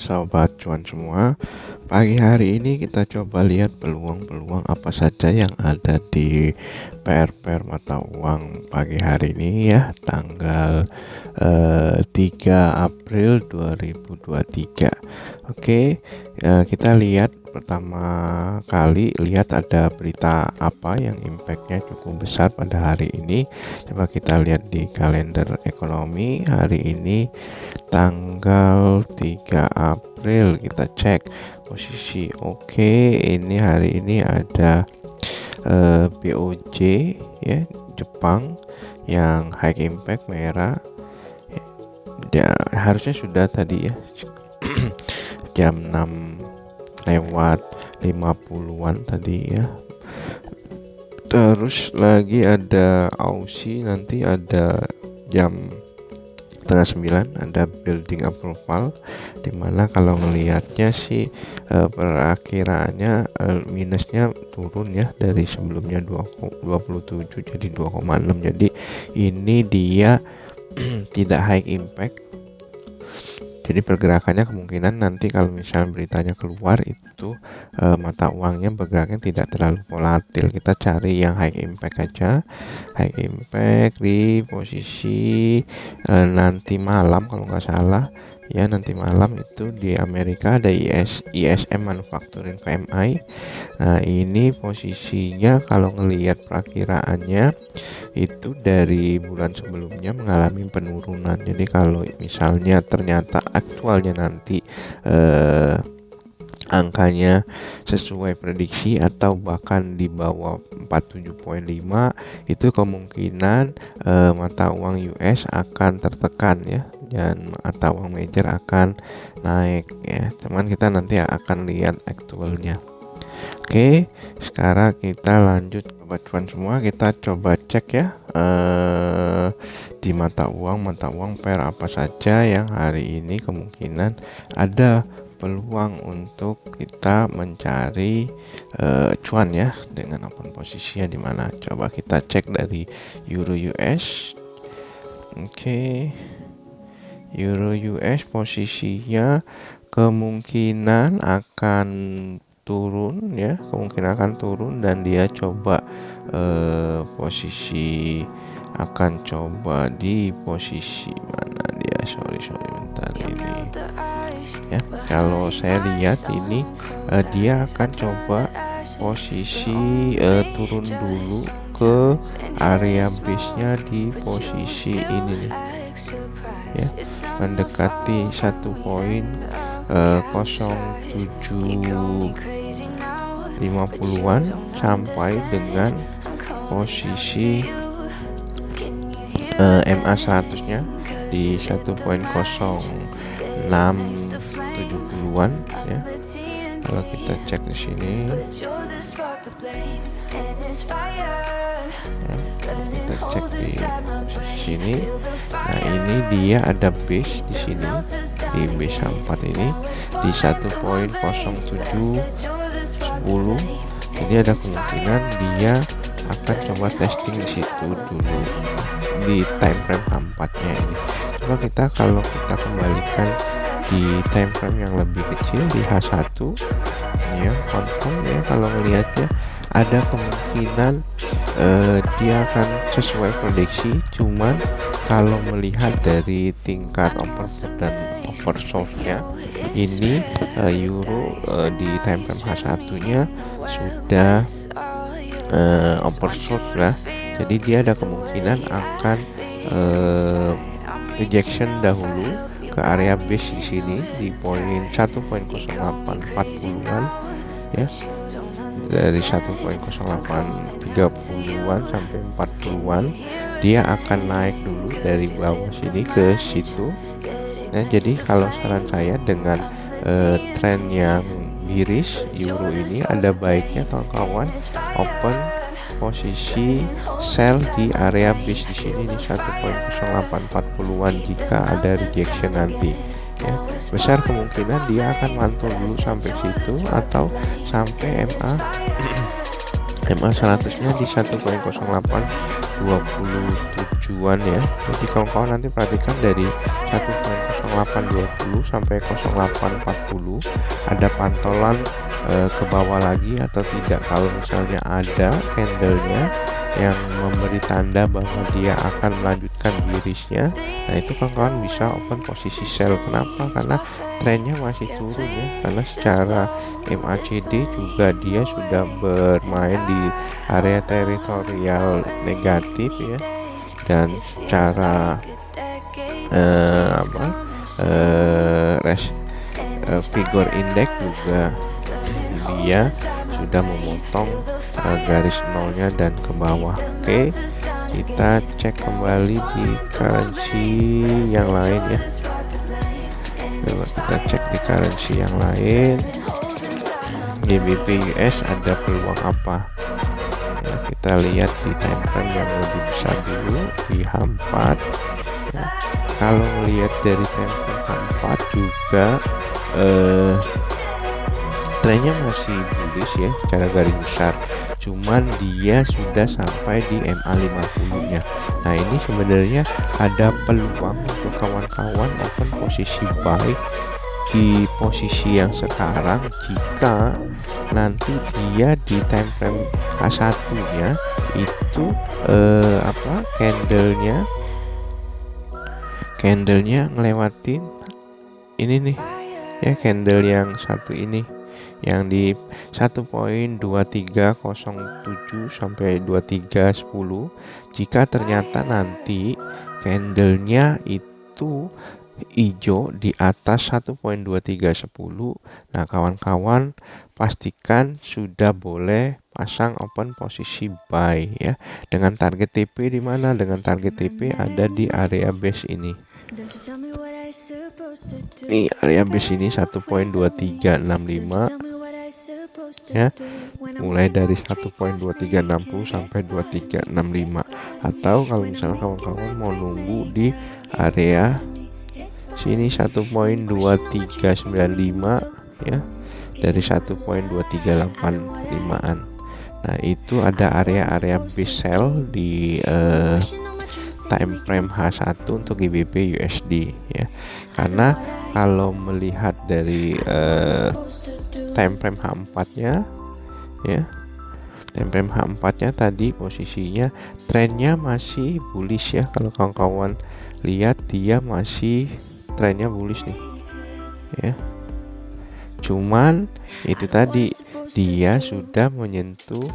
Sobat cuan semua, pagi hari ini kita coba lihat peluang-peluang apa saja yang ada di pair-pair mata uang pagi hari ini ya, tanggal 3 April 2023. Oke, kita lihat pertama kali lihat ada berita apa yang impactnya cukup besar pada hari ini. Coba kita lihat di kalender ekonomi hari ini tanggal 3 April, kita cek posisi. Oke, ini hari ini ada BOJ ya, Jepang yang high impact merah ya, harusnya sudah tadi ya jam 6:50 tadi ya. Terus lagi ada Aussie, nanti ada jam 8:30 ada building approval, dimana kalau ngelihatnya sih perakiraannya minusnya turun ya, dari sebelumnya 27 jadi 2,6, jadi ini dia tidak high impact. Jadi pergerakannya kemungkinan nanti kalau misalnya beritanya keluar itu mata uangnya bergeraknya tidak terlalu volatil. Kita cari yang high impact aja. High impact di posisi nanti malam kalau nggak salah ya, nanti malam itu di Amerika ada ISM Manufacturing PMI. Nah, ini posisinya kalau ngelihat perakiraannya itu dari bulan sebelumnya mengalami penurunan. Jadi kalau misalnya ternyata aktualnya nanti angkanya sesuai prediksi atau bahkan di bawah 47,5, itu kemungkinan mata uang US akan tertekan ya, dan mata uang major akan naik ya. Cuman kita nanti akan lihat aktualnya. Oke, sekarang kita lanjut sobat cuan semua, kita coba cek ya di mata uang pair apa saja yang hari ini kemungkinan ada peluang untuk kita mencari cuan ya, dengan open posisinya di mana. Coba kita cek dari Euro US. Oke, Euro US posisinya kemungkinan akan turun ya, dan dia coba posisi akan coba di posisi mana dia, sorry bentar ini ya. Kalau saya lihat ini dia akan coba posisi turun dulu ke area base-nya di posisi ini nih ya, mendekati 1.0750-an sampai dengan posisi MA 100-nya di 1.0670-an ya. Kalau kita cek di sini ya, kita cek di sini. Nah, ini dia ada base di sini, di base 4 ini di 1.0710. Jadi ada kemungkinan dia akan coba testing di situ dulu di time frame 4-nya ini. Coba kalau kita kembalikan di time frame yang lebih kecil di H1 ya, confirm ya, kalau melihatnya ada kemungkinan dia akan sesuai prediksi. Cuman kalau melihat dari tingkat overbought dan oversold-nya ini euro di time frame H1-nya sudah oversold lah. Jadi dia ada kemungkinan akan rejection dahulu ke area base di sini di poin 1.0840-an ya, dari 1.0830-an sampai 40-an. Dia akan naik dulu dari bawah sini ke situ. Nah, jadi kalau saran saya dengan tren yang miris euro ini, ada baiknya kawan-kawan open posisi sell di area base di sini di 1.0840-an jika ada rejection nanti ya. Besar kemungkinan dia akan mantul dulu sampai situ atau sampai MA 100-nya di 1.08 27-an ya. Jadi kawan-kawan nanti perhatikan dari 1.0820 sampai 0840 ada pantolan ke bawah lagi atau tidak. Kalau misalnya ada candlenya yang memberi tanda bahwa dia akan melanjutkan bearishnya, nah itu kawan-kawan bisa open posisi sell. Kenapa? Karena trennya masih turun ya, karena secara MACD juga dia sudah bermain di area teritorial negatif ya, dan secara figure index juga dia sudah memotong garis nolnya dan ke bawah. Oke, kita cek kembali di currency yang lain ya. Coba kita cek di currency yang lain. GBP US ada peluang apa ya, kita lihat di time frame yang lebih besar dulu di H4 ya. Kalau melihat dari time frame H4 juga trennya masih bullish ya secara garis besar, cuman dia sudah sampai di MA50 nya. Nah ini sebenarnya ada peluang untuk kawan-kawan open posisi buy di posisi yang sekarang jika nanti dia di time frame H1 nya itu candlenya ngelewatin ini nih ya, candle yang satu ini yang di 1.2307 sampai 2310. Jika ternyata nanti candlenya itu hijau di atas 1.2310, nah kawan-kawan pastikan sudah boleh pasang open posisi buy ya, dengan target TP di mana? Dengan target TP ada di area base ini. Nih area base ini 1.2365 ya, mulai dari 1.2360 sampai 2365. Atau kalau misalnya kawan-kawan mau nunggu di area sini 1.2395 ya, dari 1.2385an. Nah itu ada area base sell di time frame H1 untuk GBP USD ya. Karena kalau melihat dari time frame H4 nya ya, time frame H4 nya tadi posisinya trennya masih bullish ya. Kalau kawan-kawan lihat dia masih trennya bullish nih ya, cuman itu tadi dia sudah menyentuh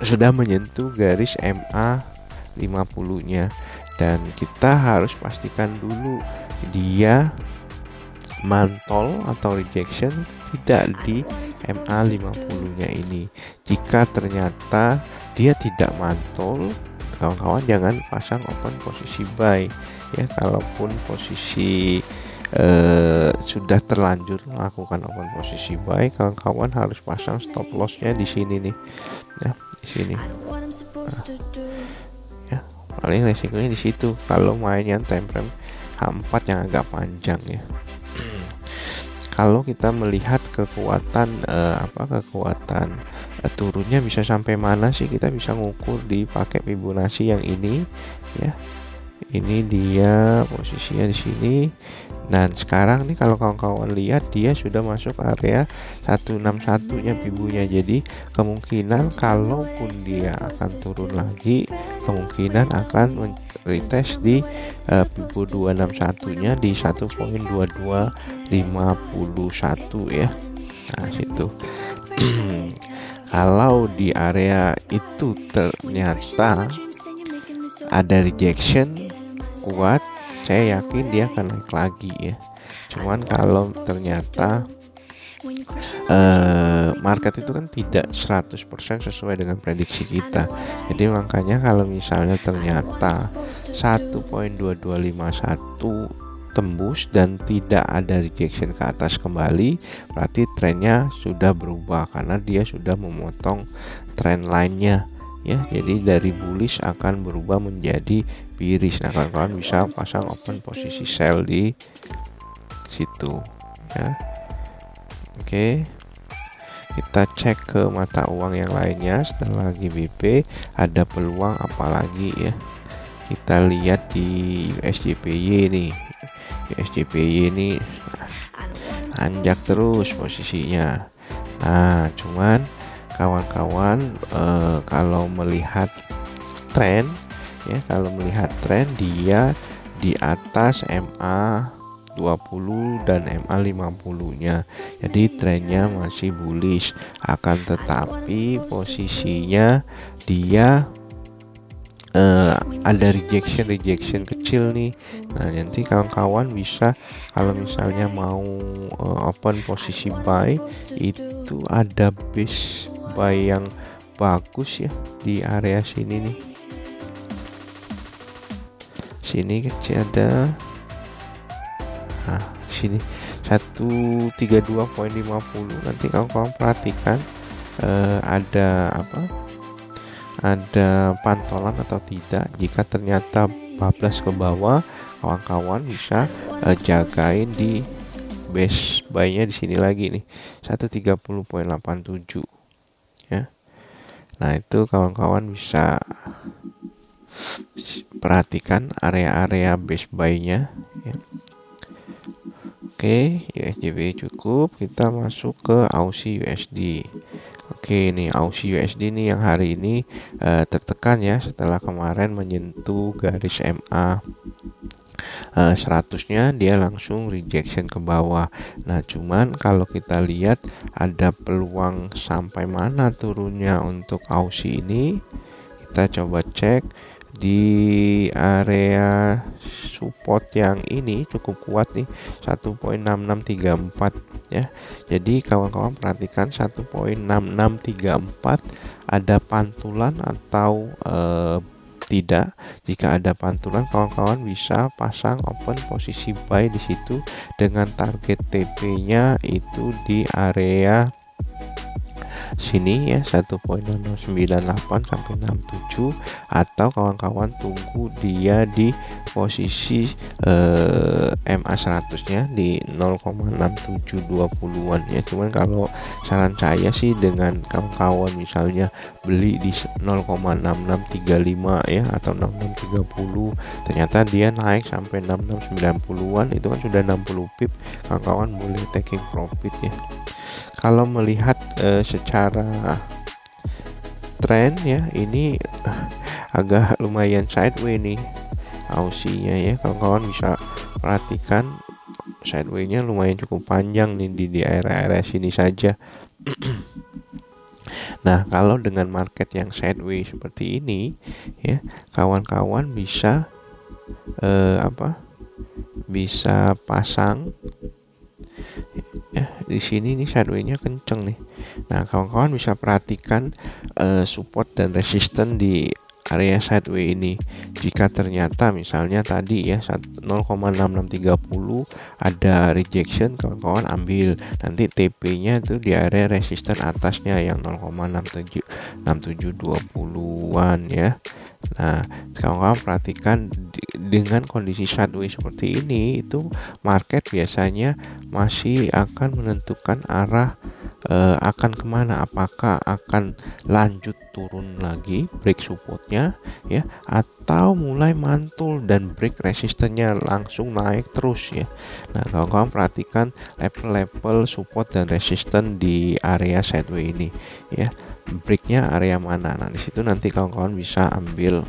sudah menyentuh garis MA50 nya, dan kita harus pastikan dulu dia mantol atau rejection tidak di MA50 nya ini. Jika ternyata dia tidak mantol, kawan-kawan jangan pasang open posisi buy ya. Kalaupun posisi sudah terlanjur melakukan open posisi buy, kawan-kawan harus pasang stop lossnya di sini nih ya, di sini. Ya, paling resikonya di situ kalau main yang time frame H4 yang agak panjang ya. Kalau kita melihat kekuatan turunnya bisa sampai mana sih, kita bisa ngukur di pakai Fibonacci yang ini ya. Ini dia posisinya di sini, dan sekarang nih kalau kawan-kawan lihat dia sudah masuk area 161 nya Fibunya. Jadi kemungkinan kalaupun dia akan turun lagi, kemungkinan akan retest di Fibo 261 nya di 1.2251 ya. Nah situ. Kalau di area itu ternyata ada rejection kuat, saya yakin dia akan naik lagi ya. Cuman kalau ternyata market itu kan tidak 100% sesuai dengan prediksi kita. Jadi makanya kalau misalnya ternyata 1.2251 tembus dan tidak ada rejection ke atas kembali, berarti trennya sudah berubah karena dia sudah memotong trend line-nya ya. Jadi dari bullish akan berubah menjadi bearish. Nah kawan-kawan bisa pasang open posisi sell di situ ya. Oke, kita cek ke mata uang yang lainnya. Setelah GBP ada peluang apalagi ya, kita lihat di USDPY nih. USDPY ini anjak terus posisinya. Nah cuman kawan-kawan, kalau melihat tren ya, kalau melihat tren dia di atas MA 20 dan MA 50 nya, jadi trennya masih bullish. Akan tetapi posisinya dia ada rejection kecil nih. Nah nanti kawan-kawan bisa, kalau misalnya mau open posisi buy, itu ada base buy yang bagus ya di area sini nih. Sini kecil ada, nah sini 132.50. nanti kawan-kawan perhatikan ada apa, ada pantolan atau tidak. Jika ternyata bablas ke bawah, kawan-kawan bisa jagain di base buy-nya di sini lagi nih, 130.87 ya. Nah itu kawan-kawan bisa perhatikan area-area base buy-nya ya. Oke, USDB cukup, kita masuk ke Aussie USD. Oke, nih Aussie USD nih yang hari ini tertekan ya, setelah kemarin menyentuh garis MA 100-nya dia langsung rejection ke bawah. Nah cuman kalau kita lihat ada peluang sampai mana turunnya untuk Aussie ini, kita coba cek di area support yang ini cukup kuat nih, 1.6634 ya. Jadi kawan-kawan perhatikan 1.6634 ada pantulan atau tidak. Jika ada pantulan, kawan-kawan bisa pasang open posisi buy di situ dengan target TP-nya itu di area sini ya, 1.0098 sampai 67, atau kawan-kawan tunggu dia di posisi MA 100 nya di 0,6720-an ya. Cuman kalau saran saya sih, dengan kawan-kawan misalnya beli di 0,6635 ya atau 6630, ternyata dia naik sampai 6690-an, itu kan sudah 60 pip, kawan-kawan boleh taking profit ya. Kalau melihat secara tren ya, ini agak lumayan sideways nih Aussie-nya ya. Kawan-kawan bisa perhatikan sideways-nya lumayan cukup panjang nih di area-area sini saja. Nah kalau dengan market yang sideways seperti ini ya, kawan-kawan bisa bisa pasang ya di sini nih, sideways-nya kenceng nih. Nah kawan-kawan bisa perhatikan support dan resisten di area sideways ini. Jika ternyata misalnya tadi ya 0,6630 ada rejection, kawan-kawan ambil, nanti TP-nya itu di area resisten atasnya yang 0,6720-an ya. Nah kawan-kawan perhatikan dengan kondisi sideways seperti ini, itu market biasanya masih akan menentukan arah akan kemana, apakah akan lanjut turun lagi break supportnya ya, atau mulai mantul dan break resistennya langsung naik terus ya. Nah kawan-kawan perhatikan level-level support dan resisten di area sideways ini ya, breaknya area mana. Nah disitu nanti kawan-kawan bisa ambil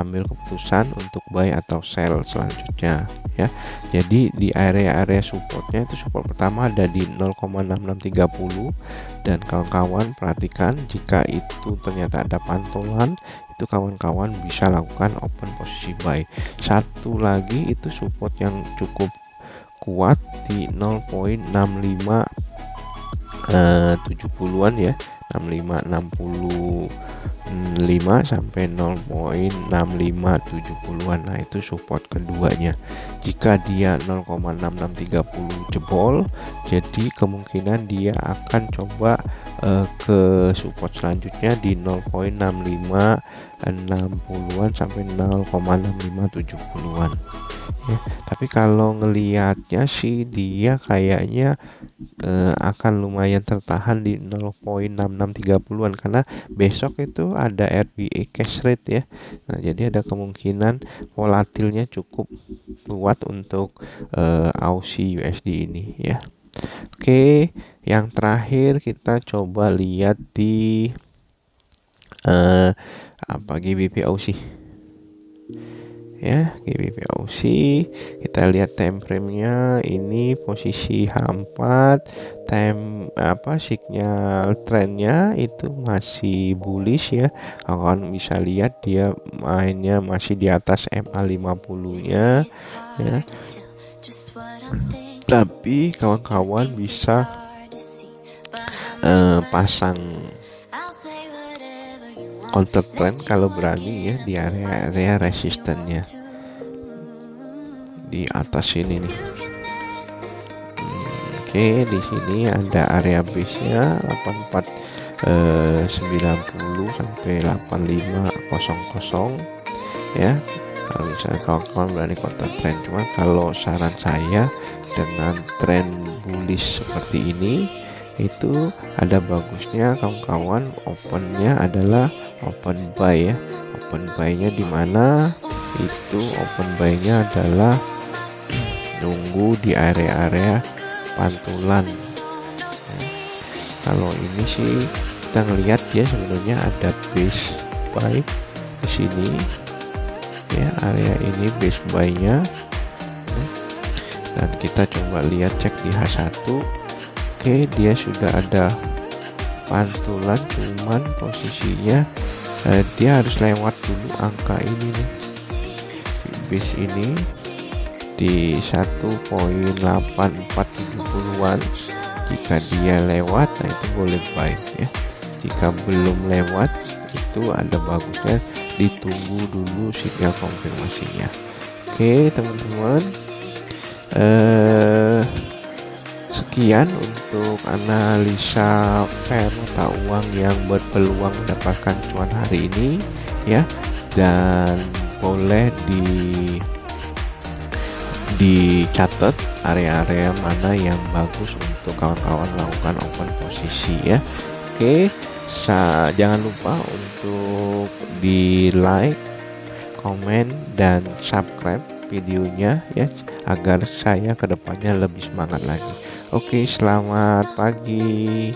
keputusan untuk buy atau sell selanjutnya ya. Jadi di area-area supportnya itu, support pertama ada di 0,6630, dan kawan-kawan perhatikan jika itu ternyata ada pantulan, itu kawan-kawan bisa lakukan open posisi buy. Satu lagi itu support yang cukup kuat di 0.6570-an ya, 6565 sampai 0.6570-an. Nah itu support keduanya. Jika dia 0,6630 jebol, jadi kemungkinan dia akan coba ke support selanjutnya di 0.6560-an sampai 0,6570-an ya. Tapi kalau ngelihatnya sih dia kayaknya akan lumayan tertahan di 0,6630-an karena besok itu ada RBA cash rate ya. Nah, jadi ada kemungkinan volatilnya cukup kuat untuk Aussie USD ini ya. Oke, yang terakhir kita coba lihat di GBP Aussie. Ya, GBP Aussie kita lihat time frame-nya ini posisi H4, signal trennya itu masih bullish ya. Kawan bisa lihat dia mainnya masih di atas MA50-nya ya. Tapi kawan-kawan bisa pasang counter trend kalau berani ya di area-area resistennya di atas ini nih. Oke, di sini ada area base-nya 8490 sampai 8500 ya. Kalau misalnya kawan-kawan berani counter trend, cuma kalau saran saya dengan trend bullish seperti ini itu ada bagusnya kawan-kawan opennya adalah open buy ya. Open buy-nya di mana? Itu open buy-nya adalah nunggu di area-area pantulan ya. Kalau ini sih kita ngelihat ya sebenarnya ada base buy di sini ya, area ini base buy-nya ya. Dan kita coba lihat cek di H1. Oke, dia sudah ada pantulan, cuman posisinya dia harus lewat dulu angka ini nih, base ini di 1.8470-an. Jika dia lewat, nah itu boleh buy ya. Jika belum lewat, itu ada bagusnya ditunggu dulu sinyal konfirmasinya. Oke teman-teman, sekian untuk analisa pair mata uang yang berpeluang mendapatkan cuan hari ini ya. Dan boleh dicatat area-area mana yang bagus untuk kawan-kawan melakukan open posisi ya. Oke, jangan lupa untuk di like, komen, dan subscribe videonya ya, agar saya kedepannya lebih semangat lagi. Oke, selamat pagi.